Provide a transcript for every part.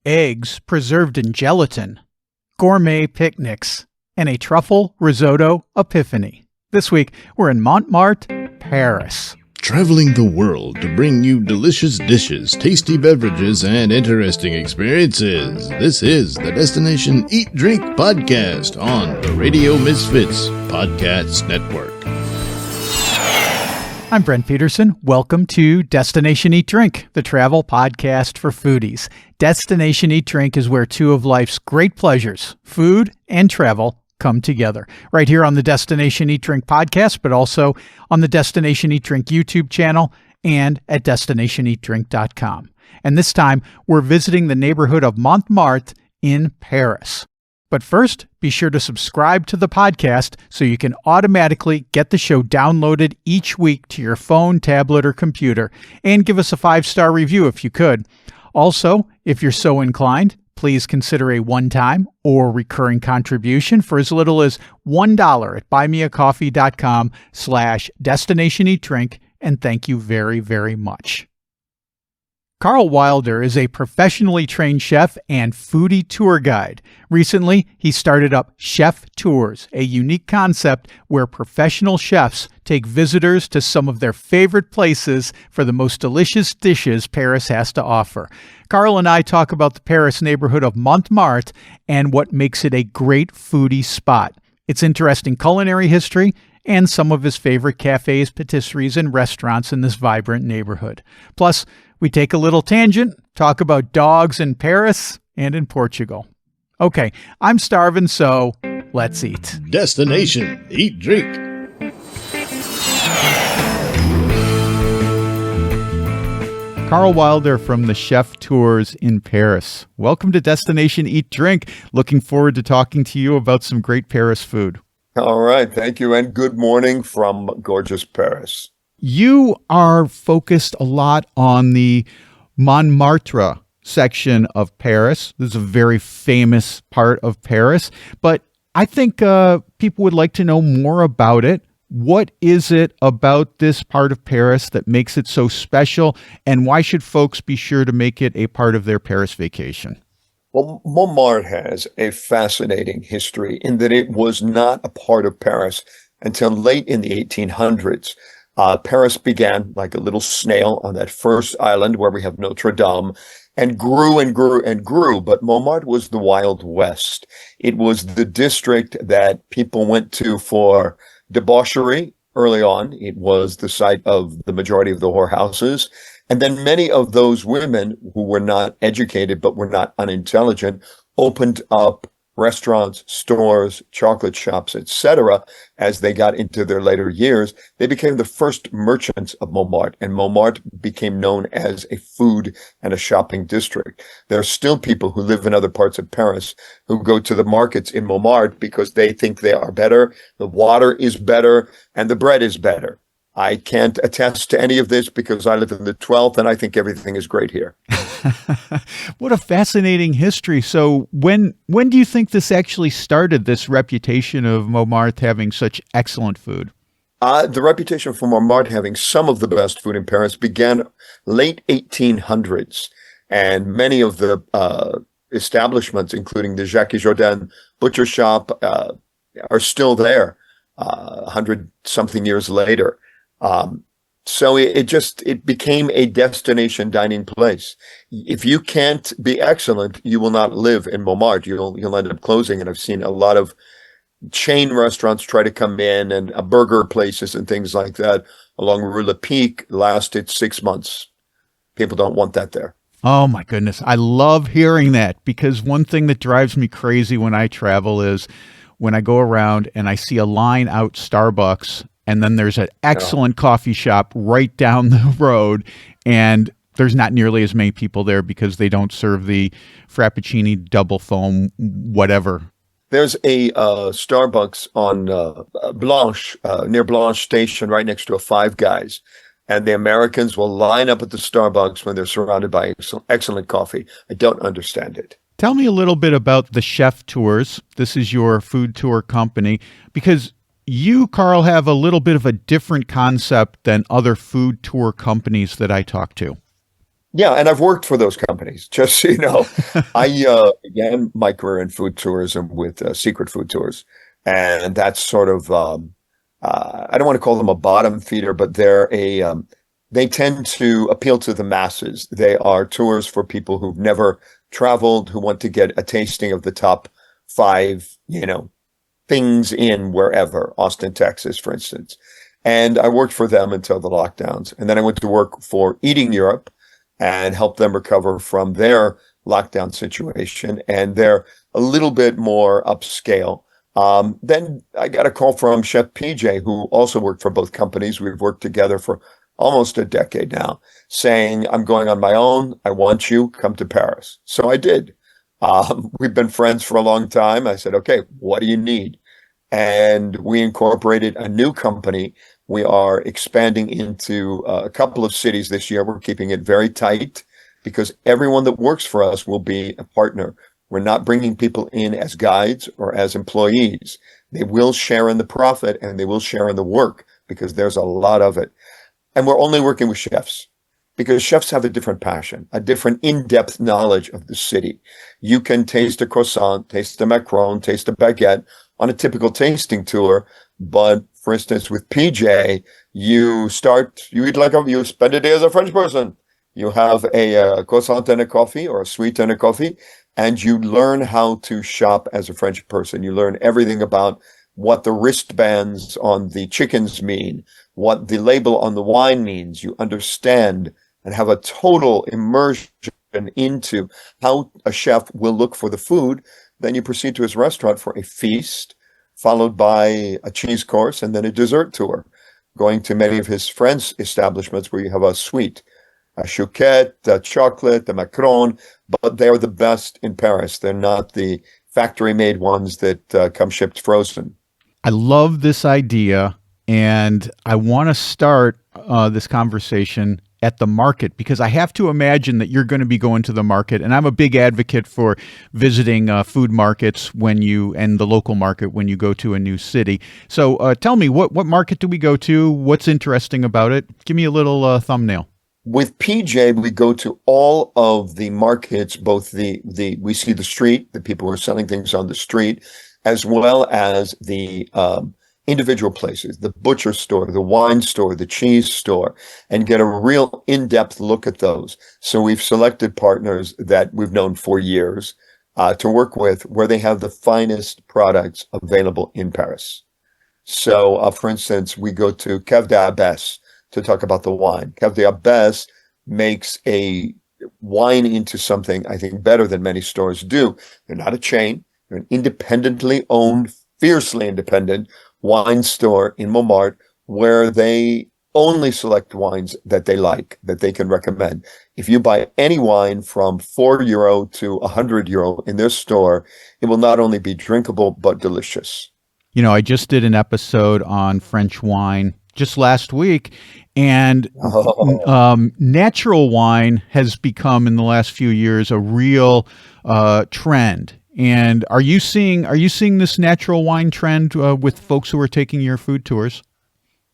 eggs preserved in gelatin, gourmet picnics, and a truffle risotto epiphany. This week, we're in Montmartre, Paris. Traveling the world to bring you delicious dishes, tasty beverages, and interesting experiences. This is the Destination Eat Drink Podcast on the Radio Misfits Podcast Network. I'm Brent Peterson. Welcome to Destination Eat Drink, the travel podcast for foodies. Destination Eat Drink is where two of life's great pleasures, food and travel, come together. Right here on the Destination Eat Drink podcast, but also on the Destination Eat Drink YouTube channel and at destinationeatdrink.com. And this time, we're visiting the neighborhood of Montmartre in Paris. But first, be sure to subscribe to the podcast so you can automatically get the show downloaded each week to your phone, tablet, or computer, and give us a 5-star review if you could. Also, if you're so inclined, please consider a one-time or recurring contribution for as little as $1 at buymeacoffee.com/destinationeatdrink, and thank you very, very much. Karl Wilder is a professionally trained chef and foodie tour guide. Recently, he started up Chef Tours, a unique concept where professional chefs take visitors to some of their favorite places for the most delicious dishes Paris has to offer. Karl and I talk about the Paris neighborhood of Montmartre and what makes it a great foodie spot, its interesting culinary history, and some of his favorite cafes, patisseries, and restaurants in this vibrant neighborhood. Plus, we take a little tangent, talk about dogs in Paris and in Portugal. Okay, I'm starving, so let's eat. Destination Eat Drink. Karl Wilder from the Chef Tours in Paris. Welcome to Destination Eat Drink. Looking forward to talking to you about some great Paris food. All right, thank you, and good morning from gorgeous Paris. You are focused a lot on the Montmartre section of Paris. This is a very famous part of Paris, but I think people would like to know more about it. What is it about this part of Paris that makes it so special, and why should folks be sure to make it a part of their Paris vacation? Well, Montmartre has a fascinating history in that it was not a part of Paris until late in the 1800s. Paris began like a little snail on that first island where we have Notre Dame, and grew and grew and grew. But Montmartre was the Wild West. It was the district that people went to for debauchery early on. It was the site of the majority of the whorehouses. And then many of those women who were not educated but were not unintelligent opened up restaurants, stores, chocolate shops, etc. As they got into their later years, they became the first merchants of Montmartre, and Montmartre became known as a food and a shopping district. There are still people who live in other parts of Paris who go to the markets in Montmartre because they think they are better, the water is better, and the bread is better. I can't attest to any of this because I live in the 12th and I think everything is great here. What a fascinating history. So when do you think this actually started, this reputation of Montmartre having such excellent food? The reputation for Montmartre having some of the best food in Paris began late 1800s. And many of the establishments, including the Jacques Jourdain butcher shop, are still there 100-something years later. So it became a destination dining place. If you can't be excellent, you will not live in Montmartre. You'll end up closing. And I've seen a lot of chain restaurants try to come in, and burger places and things like that along Rue Le Pic lasted 6 months. People don't want that there. Oh my goodness. I love hearing that, because one thing that drives me crazy when I travel is when I go around and I see a line out Starbucks, and then there's an excellent coffee shop right down the road, and there's not nearly as many people there because they don't serve the Frappuccini, double foam, whatever. There's a Starbucks on Blanche, near Blanche Station, right next to a Five Guys. And the Americans will line up at the Starbucks when they're surrounded by excellent coffee. I don't understand it. Tell me a little bit about the Chef Tours. This is your food tour company, because you, Karl, have a little bit of a different concept than other food tour companies that I talk to. Yeah, and I've worked for those companies. Just so you know, I began my career in food tourism with Secret Food Tours, and that's sort of I don't want to call them a bottom feeder, but they tend to appeal to the masses. They are tours for people who've never traveled, who want to get a tasting of the top five, things in wherever, Austin, Texas, for instance. And I worked for them until the lockdowns, and then I went to work for Eating Europe and help them recover from their lockdown situation. And they're a little bit more upscale. Then I got a call from Chef PJ, who also worked for both companies. We've worked together for almost a decade now, saying, I'm going on my own. I want you, come to Paris. So I did. We've been friends for a long time. I said, okay, what do you need? And we incorporated a new company. We are expanding into a couple of cities this year. We're keeping it very tight because everyone that works for us will be a partner. We're not bringing people in as guides or as employees. They will share in the profit and they will share in the work because there's a lot of it. And we're only working with chefs because chefs have a different passion, a different in-depth knowledge of the city. You can taste a croissant, taste a macaron, taste a baguette on a typical tasting tour. But for instance, with PJ, you spend a day as a French person. You have a croissant and a coffee or a sweet and a coffee, and you learn how to shop as a French person. You learn everything about what the wristbands on the chickens mean, what the label on the wine means. You understand and have a total immersion into how a chef will look for the food. Then you proceed to his restaurant for a feast, followed by a cheese course and then a dessert tour, going to many of his friends' establishments where you have a sweet, a chouquette, a chocolate, a macaron, but they're the best in Paris. They're not the factory-made ones that come shipped frozen. I love this idea, and I want to start this conversation at the market because I have to imagine that you're going to be going to the market, and I'm a big advocate for visiting food markets and the local market when you go to a new city. So tell me, what market do we go to? What's interesting about it? Give me a little thumbnail. With PJ, we go to all of the markets, both we see the street, the people who are selling things on the street, as well as the individual places, the butcher store, the wine store, the cheese store, and get a real in-depth look at those. So we've selected partners that we've known for years to work with where they have the finest products available in Paris. So, for instance, we go to Cave d'Abbesse to talk about the wine. Cave d'Abbesse makes a wine into something I think better than many stores do. They're not a chain. They're an independently owned, fiercely independent wine store in Montmartre where they only select wines that they like, that they can recommend. If you buy any wine from €4 to €100 in their store, it will not only be drinkable, but delicious. I just did an episode on French wine just last week, and natural wine has become in the last few years a real trend. And are you seeing this natural wine trend with folks who are taking your food tours?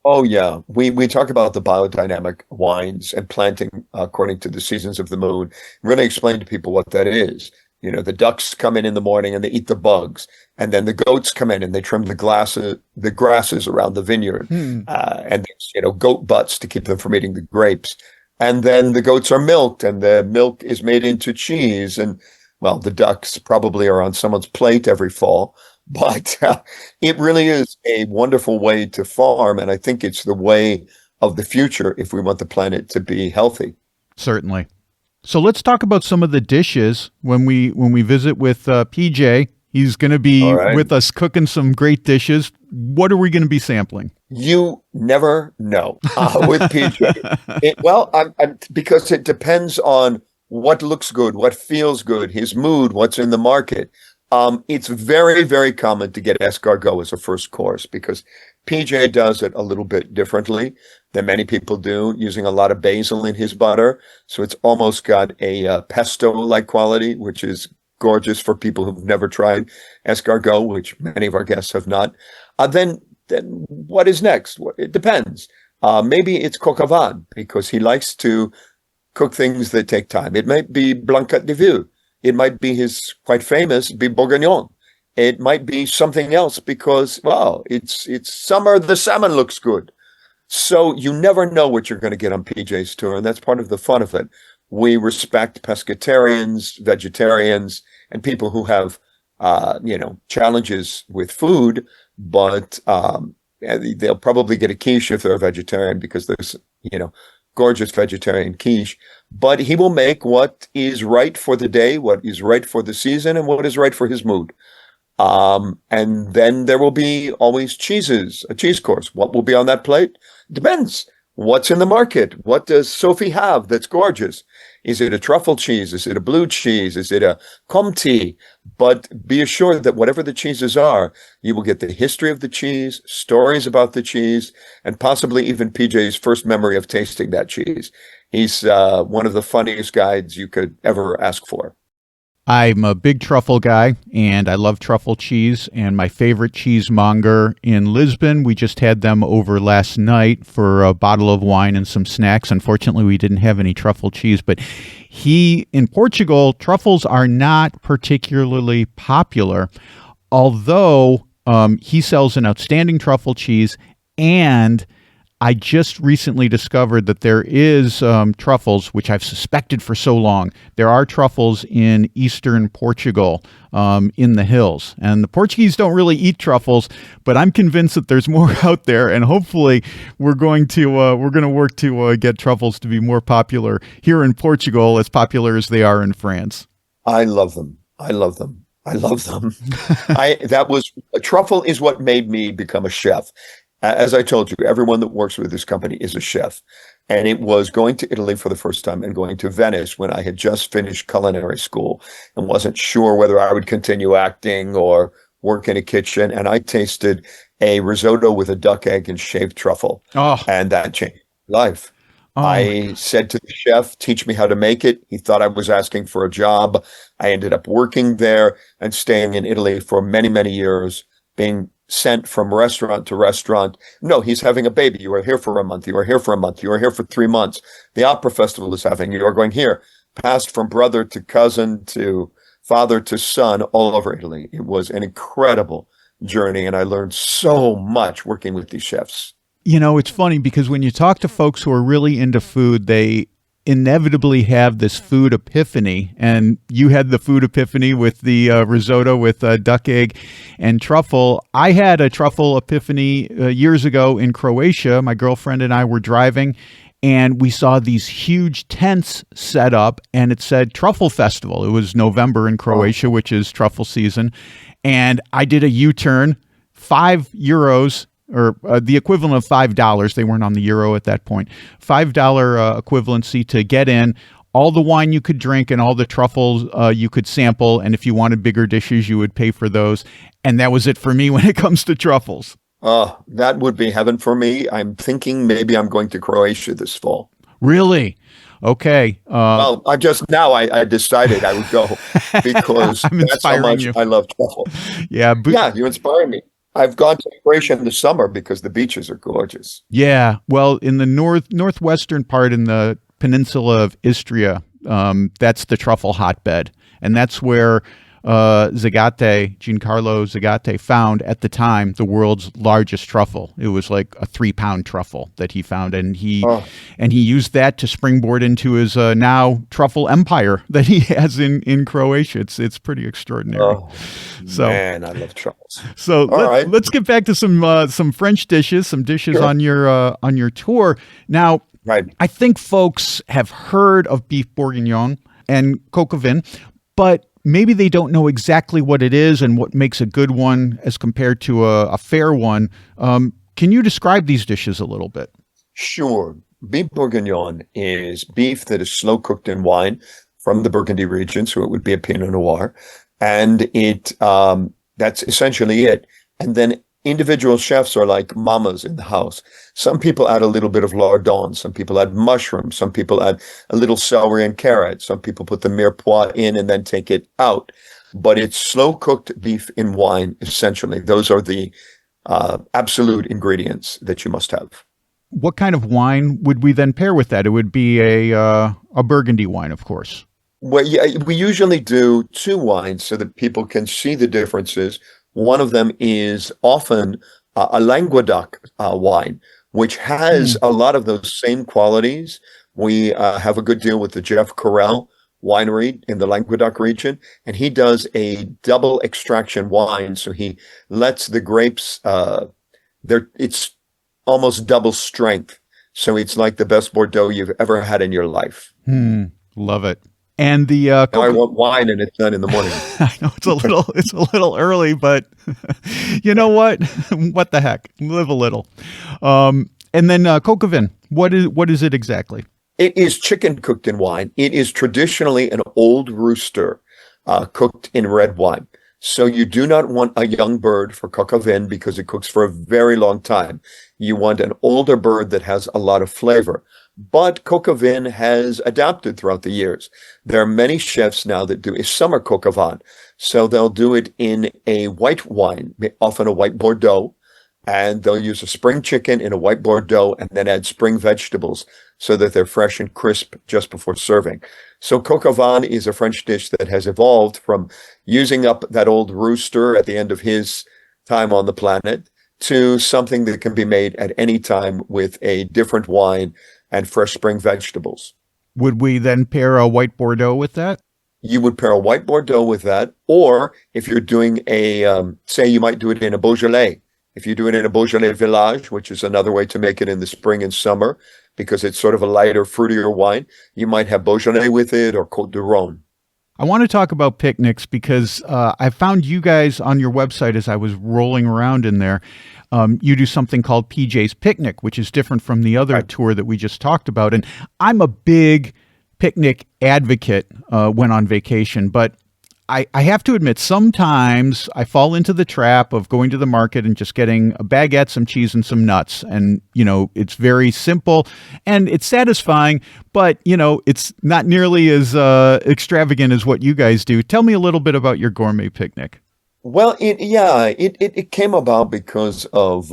Oh yeah, we talk about the biodynamic wines and planting according to the seasons of the moon. We're going to explain to people what that is. The ducks come in the morning and they eat the bugs, and then the goats come in and they trim the grasses around the vineyard, and goat butts to keep them from eating the grapes. And then the goats are milked, and the milk is made into cheese. And well, the ducks probably are on someone's plate every fall, but it really is a wonderful way to farm. And I think it's the way of the future if we want the planet to be healthy. Certainly. So let's talk about some of the dishes when we visit with PJ. He's going to be with us cooking some great dishes. What are we going to be sampling? You never know with PJ. Because it depends on what looks good, what feels good, his mood, what's in the market. It's very, very common to get escargot as a first course because PJ does it a little bit differently than many people do, using a lot of basil in his butter. So it's almost got a pesto-like quality, which is gorgeous for people who've never tried escargot, which many of our guests have not. Then what is next? It depends. Maybe it's coq au vin because he likes to cook things that take time. It might be blanquette de veau. It might be his quite famous be bourguignon. It might be something else because, well, it's summer, the salmon looks good. So you never know what you're going to get on PJ's tour, and that's part of the fun of it. We respect pescatarians, vegetarians, and people who have, challenges with food, but they'll probably get a quiche if they're a vegetarian because there's, gorgeous vegetarian quiche. But he will make what is right for the day, what is right for the season, and what is right for his mood. And then there will be always cheeses, a cheese course. What will be on that plate? Depends. What's in the market? What does Sophie have that's gorgeous? Is it a truffle cheese? Is it a blue cheese? Is it a Comté? But be assured that whatever the cheeses are, you will get the history of the cheese, stories about the cheese, and possibly even PJ's first memory of tasting that cheese. He's one of the funniest guides you could ever ask for. I'm a big truffle guy, and I love truffle cheese, and my favorite cheesemonger in Lisbon, we just had them over last night for a bottle of wine and some snacks. Unfortunately, we didn't have any truffle cheese, but in Portugal, truffles are not particularly popular, although he sells an outstanding truffle cheese, and I just recently discovered that there is truffles, which I've suspected for so long. There are truffles in eastern Portugal, in the hills. And the Portuguese don't really eat truffles, but I'm convinced that there's more out there. And hopefully we're going to work to get truffles to be more popular here in Portugal, as popular as they are in France. I love them. Truffle is what made me become a chef. As I told you, everyone that works with this company is a chef. And it was going to Italy for the first time and going to Venice when I had just finished culinary school and wasn't sure whether I would continue acting or work in a kitchen. And I tasted a risotto with a duck egg and shaved truffle. Oh. And that changed my life. Oh. I said to the chef, teach me how to make it. He thought I was asking for a job. I ended up working there and staying in Italy for many, many years, being sent from restaurant to restaurant. No, he's having a baby. You are here for a month. You are here for a month. You are here for 3 months. The opera festival is having. You are going here. Passed from brother to cousin to father to son all over Italy. It was an incredible journey, and I learned so much working with these chefs. It's funny because when you talk to folks who are really into food, they inevitably have this food epiphany, and you had the food epiphany with the risotto with duck egg and truffle. I had a truffle epiphany years ago in Croatia. My girlfriend and I were driving, and we saw these huge tents set up, and it said Truffle Festival. It was November in Croatia, which is truffle season, and I did a U-turn, €5, or the equivalent of $5. They weren't on the euro at that point. $5 equivalency to get in. All the wine you could drink and all the truffles you could sample. And if you wanted bigger dishes, you would pay for those. And that was it for me when it comes to truffles. That would be heaven for me. I'm thinking maybe I'm going to Croatia this fall. Really? Okay. Well, I decided I would go because that's how much I love truffle. Yeah. Yeah, you inspire me. I've gone to Croatia in the summer because the beaches are gorgeous. Yeah. Well, in the northwestern part, in the peninsula of Istria, that's the truffle hotbed. And that's where Giancarlo Zagate found at the time the world's largest truffle. It was like a 3-pound truffle that he found, and he used that to springboard into his now truffle empire that he has in Croatia. It's pretty extraordinary. So, man, I love truffles. So let's get back to some French dishes, some dishes on your tour. Now, I think folks have heard of beef bourguignon and coq au vin, but maybe they don't know exactly what it is and what makes a good one as compared to a fair one. Can you describe these dishes a little bit? Sure. Beef bourguignon is beef that is slow cooked in wine from the Burgundy region, so it would be a Pinot Noir. And that's essentially it. And then individual chefs are like mamas in the house. Some people add a little bit of lardon. Some people add mushrooms. Some people add a little celery and carrot. Some people put the mirepoix in and then take it out. But it's slow cooked beef in wine, essentially. Those are the absolute ingredients that you must have. what kind of wine would we then pair with that? It would be a Burgundy wine, of course. Well, yeah, we usually do two wines so that people can see the differences. One of them is often a Languedoc wine, which has a lot of those same qualities. We have a good deal with the Jeff Carell winery in the Languedoc region, and he does a double extraction wine. So he lets the grapes, it's almost double strength. So it's like the best Bordeaux you've ever had in your life. Love it. And the now I want wine, and it's done in the morning. I know it's a little early, but you know what? What the heck? Live a little. And then coq au vin. What is it exactly? It is chicken cooked in wine. It is traditionally an old rooster cooked in red wine. So you do not want a young bird for coq au vin because it cooks for a very long time. You want an older bird that has a lot of flavor. But coq au vin has adapted throughout the years. There are many chefs now that do a summer coq au vin. So they'll do it in a white wine, often a white Bordeaux, and they'll use a spring chicken in a white Bordeaux and then add spring vegetables so that they're fresh and crisp just before serving. So coq au vin is a French dish that has evolved from using up that old rooster at the end of his time on the planet to something that can be made at any time with a different wine and fresh spring vegetables. Would we then pair a white Bordeaux with that? You would pair a white Bordeaux with that, or if you're doing say you might do it in a Beaujolais. If you do it in a Beaujolais Village, which is another way to make it in the spring and summer, because it's sort of a lighter, fruitier wine, you might have Beaujolais with it or Côte du Rhône. I want to talk about picnics because I found you guys on your website as I was rolling around in there. You do something called PJ's Picnic, which is different from the other tour that we just talked about. And I'm a big picnic advocate when on vacation, but I have to admit, sometimes I fall into the trap of going to the market and just getting a baguette, some cheese, and some nuts. And, it's very simple and it's satisfying, but, it's not nearly as extravagant as what you guys do. Tell me a little bit about your gourmet picnic. Well, it came about because of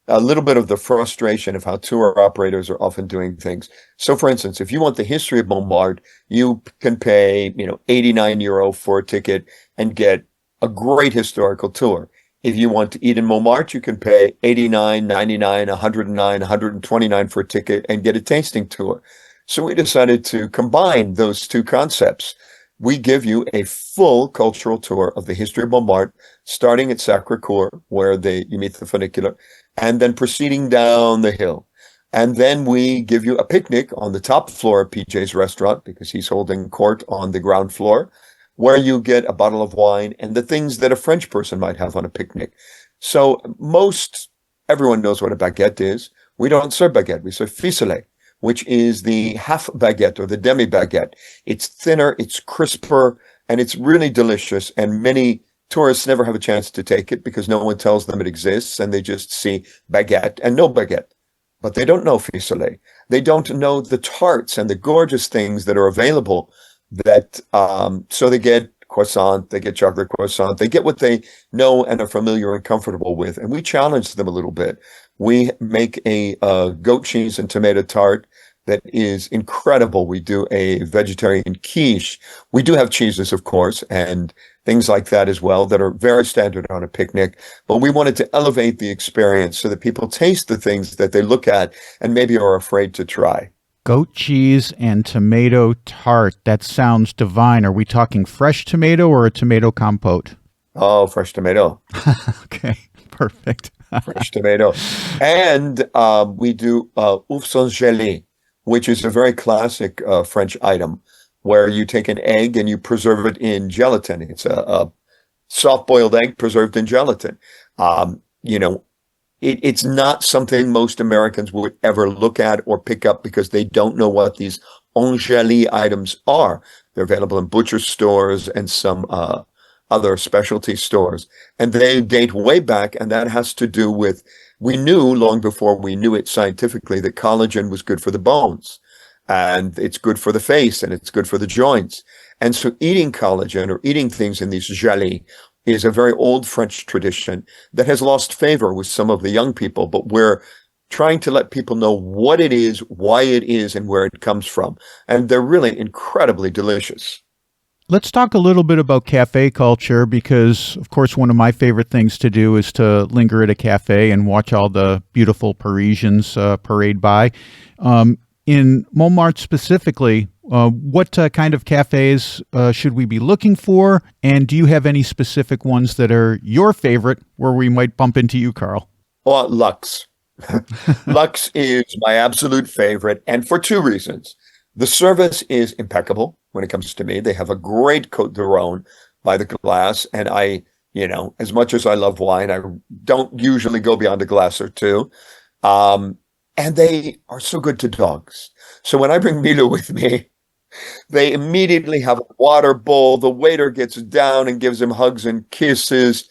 a little bit of the frustration of how tour operators are often doing things. So, for instance, if you want the history of Montmartre, you can pay, €89 for a ticket and get a great historical tour. If you want to eat in Montmartre, you can pay $89, $99, $109, $129 for a ticket and get a tasting tour. So we decided to combine those two concepts. We give you a full cultural tour of the history of Montmartre, starting at Sacré-Cœur, where you meet the funicular, and then proceeding down the hill. And then we give you a picnic on the top floor of PJ's restaurant, because he's holding court on the ground floor, where you get a bottle of wine and the things that a French person might have on a picnic. So everyone knows what a baguette is. We don't serve baguette, we serve ficelé, which is the half baguette or the demi baguette. It's thinner, it's crisper, and it's really delicious. And many tourists never have a chance to take it because no one tells them it exists, and they just see baguette and no baguette. But they don't know ficelé. They don't know the tarts and the gorgeous things that are available. So they get croissant, they get chocolate croissant, they get what they know and are familiar and comfortable with. And we challenge them a little bit. We make a goat cheese and tomato tart that is incredible. We do a vegetarian quiche. We do have cheeses, of course, and things like that as well that are very standard on a picnic. But we wanted to elevate the experience so that people taste the things that they look at and maybe are afraid to try. Goat cheese and tomato tart. That sounds divine. Are we talking fresh tomato or a tomato compote? Oh, fresh tomato. Okay, perfect. Fresh tomato. And we do oeufs sans gelée, which is a very classic French item where you take an egg and you preserve it in gelatin. It's a soft-boiled egg preserved in gelatin. It's not something most Americans would ever look at or pick up because they don't know what these angeli items are. They're available in butcher stores and some other specialty stores. And they date way back, and that has to do with, we knew long before we knew it scientifically that collagen was good for the bones, and it's good for the face, and it's good for the joints. And so eating collagen or eating things in these gelées is a very old French tradition that has lost favor with some of the young people, but we're trying to let people know what it is, why it is, and where it comes from. And they're really incredibly delicious. Let's talk a little bit about cafe culture because, of course, one of my favorite things to do is to linger at a cafe and watch all the beautiful Parisians parade by. In Montmartre specifically, what kind of cafes should we be looking for? And do you have any specific ones that are your favorite where we might bump into you, Karl? Well, Lux. Lux is my absolute favorite, and for two reasons. The service is impeccable when it comes to me. They have a great Côte de Rhône by the glass, and as much as I love wine, I don't usually go beyond a glass or two. And they are so good to dogs. So when I bring Milou with me, they immediately have a water bowl. The waiter gets down and gives him hugs and kisses.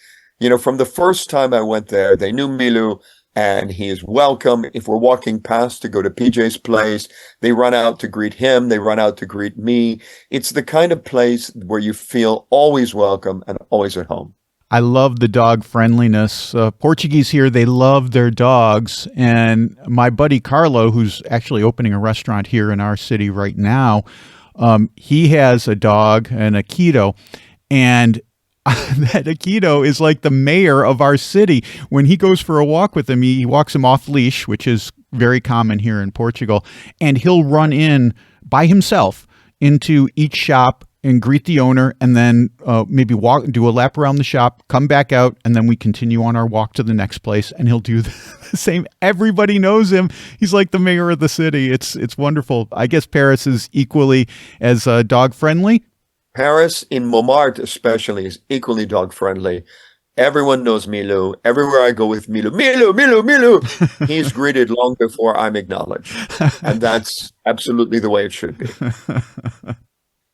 From the first time I went there, they knew Milou. And he is welcome. If we're walking past to go to PJ's place, they run out to greet him. They run out to greet me. It's the kind of place where you feel always welcome and always at home. I love the dog friendliness. Portuguese here, they love their dogs. And my buddy Carlo, who's actually opening a restaurant here in our city right now, he has a dog, an Aikido, and that Aikido is like the mayor of our city. When he goes for a walk with him, he walks him off leash, which is very common here in Portugal, and he'll run in by himself into each shop and greet the owner, and then maybe do a lap around the shop, come back out, and then we continue on our walk to the next place, and he'll do the same. Everybody knows him. He's like the mayor of the city. It's wonderful. I guess Paris is equally as dog friendly. Paris, in Montmartre especially, is equally dog friendly. Everyone knows Milou. Everywhere I go with Milou, Milou, Milou, Milou, he's greeted long before I'm acknowledged. And that's absolutely the way it should be.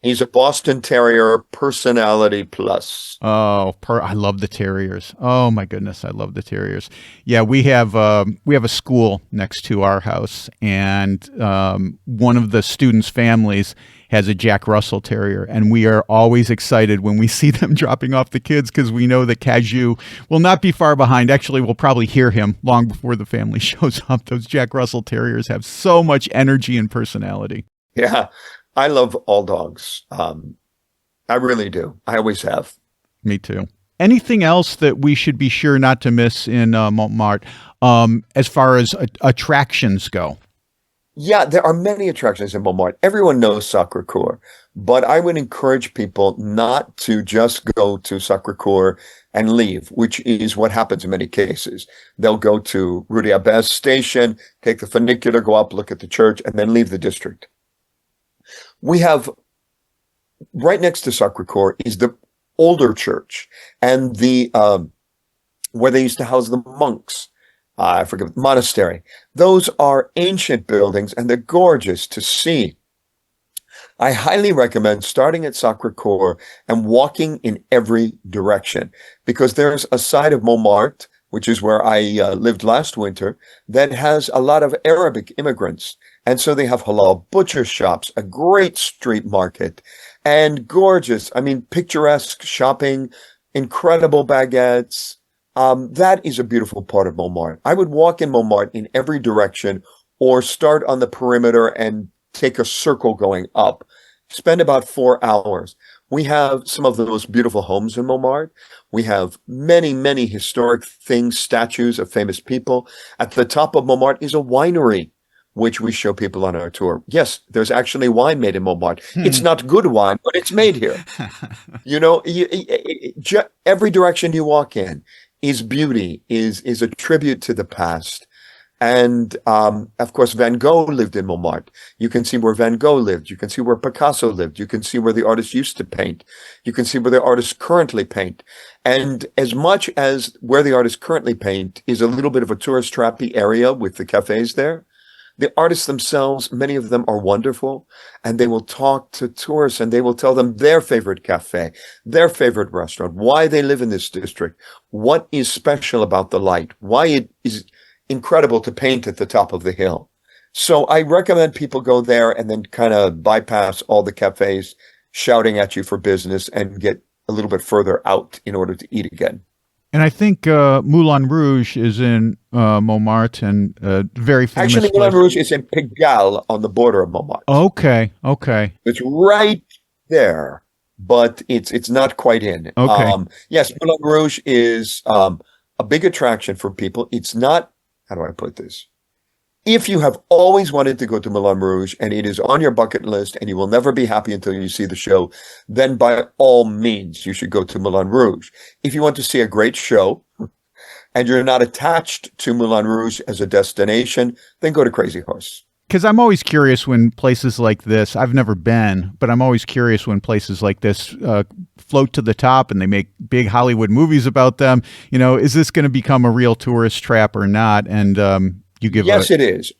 He's a Boston Terrier, personality plus. Oh, I love the terriers. Oh my goodness, I love the terriers. Yeah, we have a school next to our house, and one of the students' families has a Jack Russell Terrier, and we are always excited when we see them dropping off the kids because we know that Caju will not be far behind. Actually, we'll probably hear him long before the family shows up. Those Jack Russell Terriers have so much energy and personality. Yeah, I love all dogs. I really do. I always have. Me too. Anything else that we should be sure not to miss in Montmartre as far as attractions go? Yeah, there are many attractions in Montmartre. Everyone knows Sacré-Cœur, but I would encourage people not to just go to Sacré-Cœur and leave, which is what happens in many cases. They'll go to Rue d'Abbesse station, take the funicular, go up, look at the church, and then leave the district. We have, right next to Sacré-Cœur is the older church and the where they used to house the monks. I forget, monastery. Those are ancient buildings, and they're gorgeous to see. I highly recommend starting at Sacré-Cœur and walking in every direction, because there's a side of Montmartre, which is where I lived last winter, that has a lot of Arabic immigrants. And so they have halal butcher shops, a great street market, and gorgeous, picturesque shopping, incredible baguettes. That is a beautiful part of Montmartre. I would walk in Montmartre in every direction, or start on the perimeter and take a circle going up. Spend about 4 hours. We have some of the most beautiful homes in Montmartre. We have many, many historic things, statues of famous people. At the top of Montmartre is a winery, which we show people on our tour. Yes, there's actually wine made in Montmartre. It's not good wine, but it's made here. Every direction you walk in is beauty, is a tribute to the past. And, of course, Van Gogh lived in Montmartre. You can see where Van Gogh lived. You can see where Picasso lived. You can see where the artists used to paint. You can see where the artists currently paint. And as much as where the artists currently paint is a little bit of a tourist trappy area with the cafes there, the artists themselves, many of them are wonderful, and they will talk to tourists and they will tell them their favorite cafe, their favorite restaurant, why they live in this district, what is special about the light, why it is incredible to paint at the top of the hill. So I recommend people go there and then kind of bypass all the cafes shouting at you for business and get a little bit further out in order to eat again. And I think Moulin Rouge is in Montmartre, and very famous Actually, place. Moulin Rouge is in Pigalle on the border of Montmartre. Okay, okay, It's right there, but it's not quite in. okay. Yes, Moulin Rouge is a big attraction for people. It's not, how do I put this? If you have always wanted to go to Moulin Rouge and it is on your bucket list and you will never be happy until you see the show, then by all means, you should go to Moulin Rouge. If you want to see a great show and you're not attached to Moulin Rouge as a destination, then go to Crazy Horse. Because I'm always curious when places like this, I've never been, but I'm always curious when places like this float to the top and they make big Hollywood movies about them. You know, is this going to become a real tourist trap or not? And you give Yes, it is.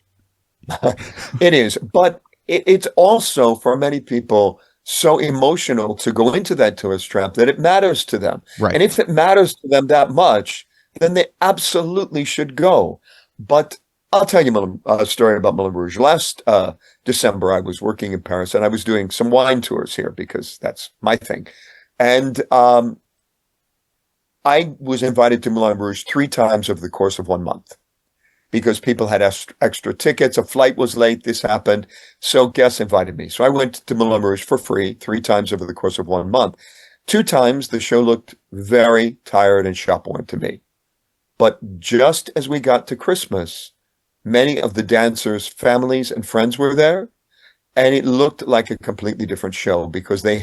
It is. But it's also, for many people, so emotional to go into that tourist trap that it matters to them. Right. And if it matters to them that much, then they absolutely should go. But I'll tell you a story about Moulin Rouge. Last December, I was working in Paris and I was doing some wine tours here because that's my thing. And I was invited to Moulin Rouge 3 times over the course of 1 month because people had extra tickets. A flight was late. This happened. So guests invited me. So I went to Moulin Rouge for free 3 times over the course of 1 month. 2 times the show looked very tired and chapeaued to me. But just as we got to Christmas, many of the dancers' families and friends were there, and it looked like a completely different show because they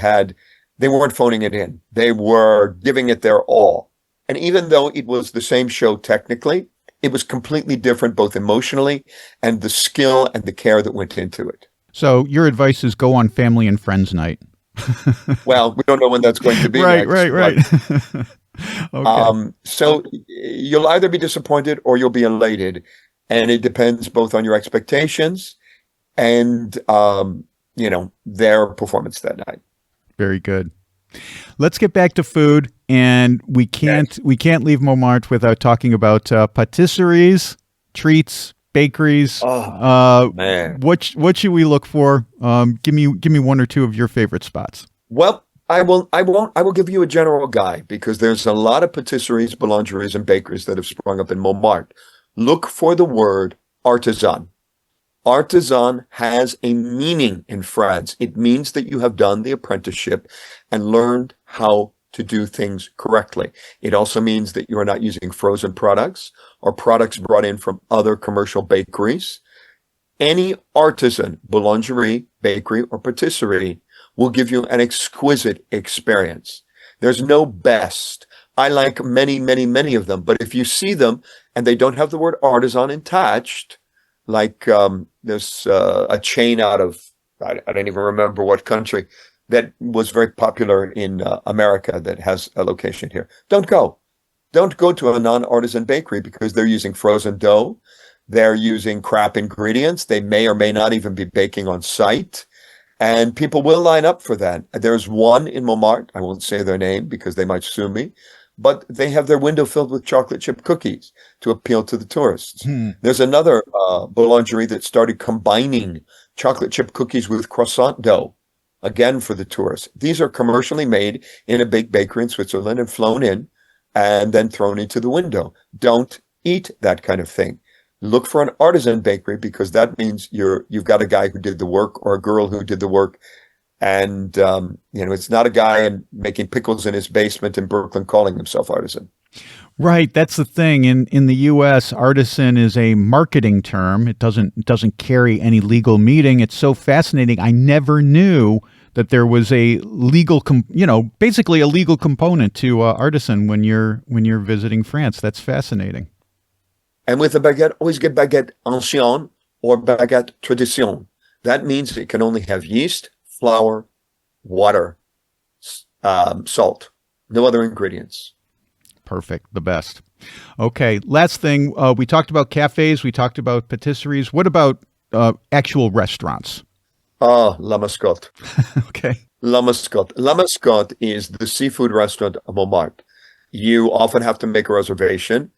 weren't phoning it in. They were giving it their all. And even though it was the same show technically, it was completely different both emotionally and the skill and the care that went into it. So your advice is go on family and friends night. Well, we don't know when that's going to be. Right. Okay. So you'll either be disappointed or you'll be elated. And it depends both on your expectations and, their performance that night. Very good. Let's get back to food, and we can't leave Montmartre without talking about patisseries, treats, bakeries. Oh, man. What should we look for? Give me 1 or 2 of your favorite spots. Well, I will give you a general guide because there's a lot of patisseries, boulangeries, and bakeries that have sprung up in Montmartre. Look for the word artisan. Artisan has a meaning in France. It means that you have done the apprenticeship and learned how to do things correctly. It also means that you are not using frozen products or products brought in from other commercial bakeries. Any artisan, boulangerie, bakery, or patisserie will give you an exquisite experience. There's no best. I like many, many, many of them, but if you see them and they don't have the word artisan attached, like there's a chain out of, I don't even remember what country, that was very popular in America that has a location here. Don't go. Don't go to a non-artisan bakery because they're using frozen dough. They're using crap ingredients. They may or may not even be baking on site. And people will line up for that. There's one in Montmartre. I won't say their name because they might sue me. But they have their window filled with chocolate chip cookies to appeal to the tourists. There's another boulangerie that started combining chocolate chip cookies with croissant dough, again for the tourists. These are commercially made in a big bakery in Switzerland and flown in and then thrown into the window. Don't eat that kind of thing. Look for an artisan bakery because that means you've got a guy who did the work or a girl who did the work. And, it's not a guy making pickles in his basement in Brooklyn calling himself artisan. Right. That's the thing. In the U.S., artisan is a marketing term. It doesn't carry any legal meaning. It's so fascinating. I never knew that there was a legal, basically a legal component to artisan when you're visiting France. That's fascinating. And with a baguette, always get baguette ancienne or baguette tradition. That means it can only have yeast, flour, water, salt, no other ingredients. Perfect. The best. Okay. Last thing, we talked about cafes. We talked about patisseries. What about actual restaurants? La Mascotte. Okay. La Mascotte. La Mascotte is the seafood restaurant of Montmartre. You often have to make a reservation.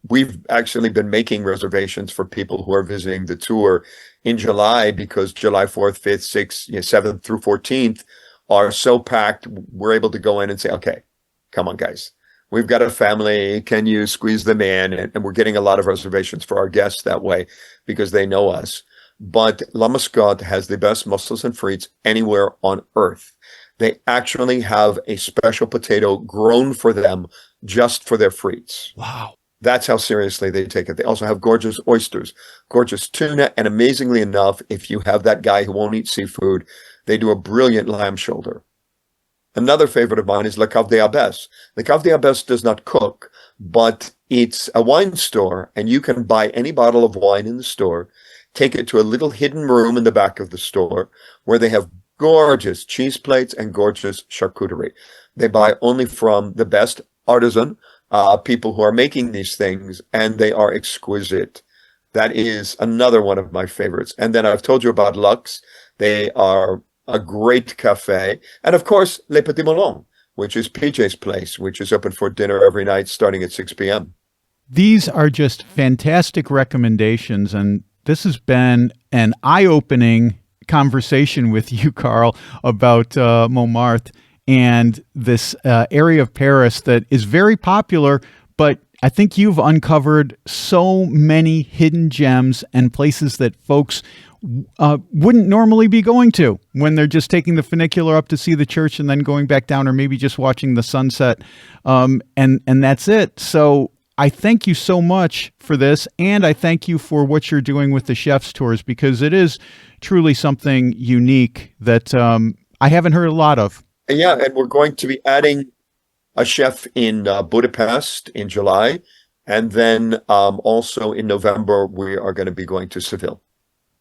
We've actually been making reservations for people who are visiting the tour in July because July 4th, 5th, 6th, 7th through 14th are so packed. We're able to go in and say, okay, come on, guys. we've got a family. Can you squeeze them in? And we're getting a lot of reservations for our guests that way because they know us. But La Muscat has the best mussels and frites anywhere on earth. They actually have a special potato grown for them just for their frites. Wow. That's how seriously they take it. They also have gorgeous oysters, gorgeous tuna, and amazingly enough, if you have that guy who won't eat seafood, they do a brilliant lamb shoulder. Another favorite of mine is Le Cave des Abbesses. Le Cave des Abbesses does not cook, but it's a wine store, and you can buy any bottle of wine in the store, take it to a little hidden room in the back of the store where they have gorgeous cheese plates and gorgeous charcuterie. They buy only from the best artisan, people who are making these things, and they are exquisite. That is another one of my favorites. And then I've told you about Lux. They are a great cafe. And of course, Les Petits Melons, which is PJ's place, which is open for dinner every night starting at 6 p.m. These are just fantastic recommendations, and this has been an eye-opening conversation with you, Karl, about Montmartre and this area of Paris that is very popular, but I think you've uncovered so many hidden gems and places that folks wouldn't normally be going to when they're just taking the funicular up to see the church and then going back down, or maybe just watching the sunset, and that's it. So I thank you so much for this, and I thank you for what you're doing with the chef's tours, because it is truly something unique that I haven't heard a lot of. Yeah, and we're going to be adding a chef in Budapest in July, and then also in November we are going to be going to Seville.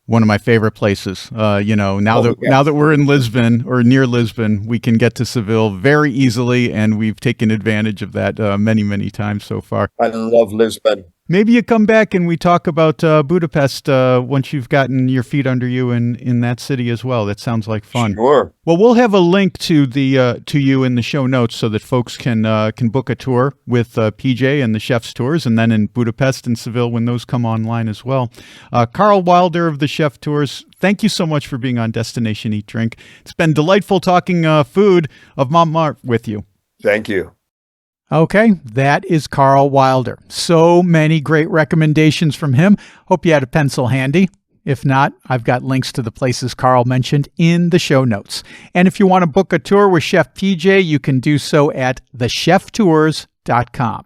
One of my favorite places. Now that we're in Lisbon or near Lisbon, we can get to Seville very easily, and we've taken advantage of that many, many times so far. I love Lisbon. Maybe you come back and we talk about Budapest once you've gotten your feet under you in that city as well. That sounds like fun. Sure. Well, we'll have a link to to you in the show notes so that folks can book a tour with PJ and the Chef's Tours, and then in Budapest and Seville when those come online as well. Karl Wilder of the Chef Tours, thank you so much for being on Destination Eat Drink. It's been delightful talking food of Montmartre with you. Thank you. Okay, that is Karl Wilder. So many great recommendations from him. Hope you had a pencil handy. If not, I've got links to the places Karl mentioned in the show notes. And if you want to book a tour with Chef PJ, you can do so at thecheftours.com.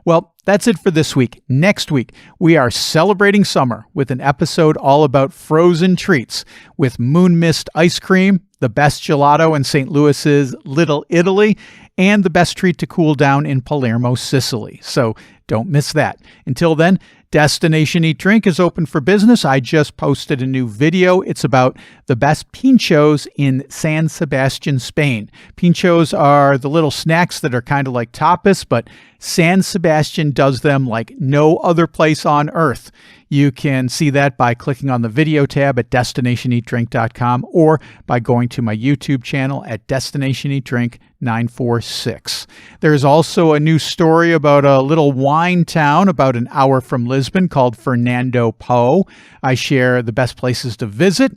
Well, that's it for this week. Next week, we are celebrating summer with an episode all about frozen treats with Moon Mist ice cream, the best gelato in St. Louis's Little Italy, and the best treat to cool down in Palermo, Sicily. So don't miss that. Until then, Destination Eat Drink is open for business. I just posted a new video. It's about the best pinchos in San Sebastian, Spain. Pinchos are the little snacks that are kind of like tapas, but San Sebastian does them like no other place on earth. You can see that by clicking on the video tab at destinationeatdrink.com or by going to my YouTube channel at Destination Eat Drink 946. There's also a new story about a little wine town about an hour from Lisbon called Fernando Po. I share the best places to visit,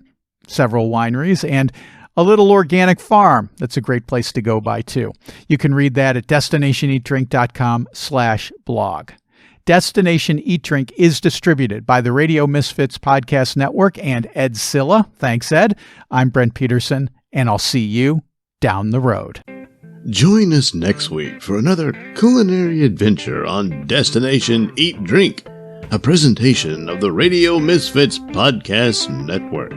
several wineries, and a little organic farm. That's a great place to go by too. You can read that at destinationeatdrink.com/blog. Destination Eat Drink is distributed by the Radio Misfits Podcast Network and Ed Silla. Thanks, Ed. I'm Brent Peterson, and I'll see you down the road. Join us next week for another culinary adventure on Destination Eat Drink, a presentation of the Radio Misfits Podcast Network.